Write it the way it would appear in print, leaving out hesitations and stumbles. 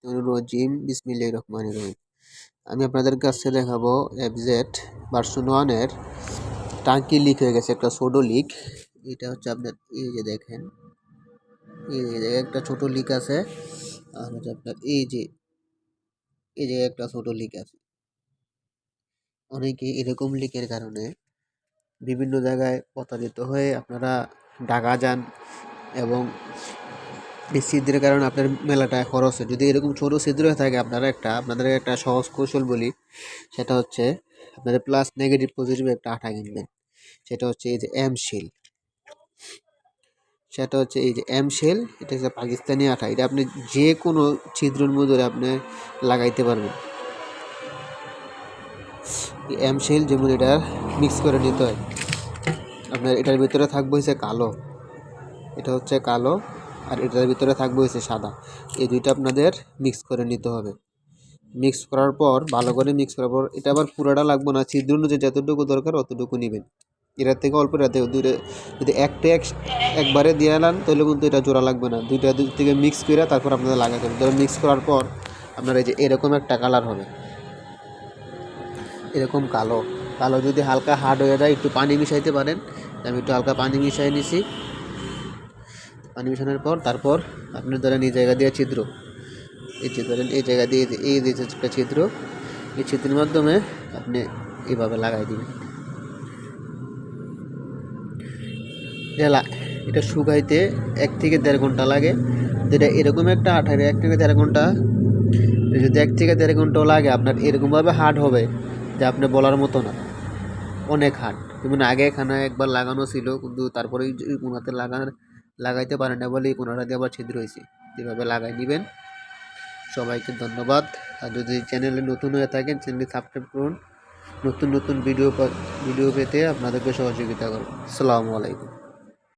রজিম বিসমিল্লাহির রহমানির রহিম। আমি আপনাদের কাছে দেখাবো এফজেড ভার্সন 1 এর টাঙ্কি লিক হয়ে গেছে, একটা ছোট লিক। এটা হচ্ছে আপনার এই যে দেখেন, এই যে একটা ছোট লিক আছে, আর হচ্ছে আপনার এই যে একটা ছোট লিক আছে। অনেকে এরকম লিকের কারণে বিভিন্ন জায়গায় প্রতারিত হয়ে আপনারা ঢাকা যান, এবং এই ছিদ্রের কারণে আপনার মেলা টাকা খরচ হয়। যদি এরকম ছোট ছিদ্র হয়ে থাকে, আপনাদের একটা সহজ কৌশল বলি, সেটা হচ্ছে আপনাদের প্লাস নেগেটিভ পজিটিভ একটা আঠা কিনবেন। সেটা হচ্ছে এই যে এম শেল। এটা হচ্ছে পাকিস্তানি আঠা। এটা আপনি যে কোনো ছিদ্রের মধ্যে আপনি লাগাইতে পারবেন। এম শেল যেমন এটা মিক্স করে নিতে হয়। আপনার এটার ভিতরে থাকবে হচ্ছে কালো, এটা হচ্ছে কালো, আর এটার ভিতরে থাকবে হচ্ছে সাদা। এই দুইটা আপনাদের মিক্স করে নিতে হবে। মিক্স করার পর ভালো করে মিক্স করার পর এটা আবার পুরোটা লাগবে না, ছিদ্র অনুযায়ী যতটুকু দরকার অতটুকু নেবেন। এটার থেকে অল্প রাতে দূরে যদি একবারে দিয়ে আনান তাহলে কিন্তু এটা জোড়া লাগবে না। দুই থেকে মিক্স করে তারপর আপনাদের লাগাতে হবে। ধরো মিক্স করার পর আপনার এই যে এরকম একটা কালার হবে, এরকম কালো কালো। যদি হালকা হার্ড হয়ে যায় একটু পানি মিশাইতে পারেন। আমি একটু হালকা পানি মিশাই নিছি। পানি মিশানোর পর তারপর আপনি ধরেন এই জায়গা দিয়ে ছিদ্র, এই জায়গা দিয়ে এই যে একটা ছিদ্র, এই ছিদ্রের মাধ্যমে আপনি এইভাবে লাগাই দিবেন। এটা শুকাইতে 1 থেকে 1.5 ঘন্টা লাগে। যেটা এরকম একটা আঠার 1 থেকে 1.5 ঘন্টা, যদি 1 থেকে 1.5 ঘন্টাও লাগে, আপনার এরকমভাবে হার্ড হবে যে আপনি বলার মতো না, অনেক হার্ড। যেমন আগে এখানে একবার লাগানো ছিল, কিন্তু তারপরে কোনাতে লাগাইতে পারেন না বলে এই কোনাটা দিয়ে আবার ছিদ্র হয়েছে। যেভাবে লাগাই দিবেন। সবাইকে ধন্যবাদ। আর যদি চ্যানেলে নতুন হয়ে থাকেন, চ্যানেলটি সাবস্ক্রাইব করুন। নতুন ভিডিও পেতে আপনাদেরকে সহযোগিতা করুন। আসসালামু আলাইকুম।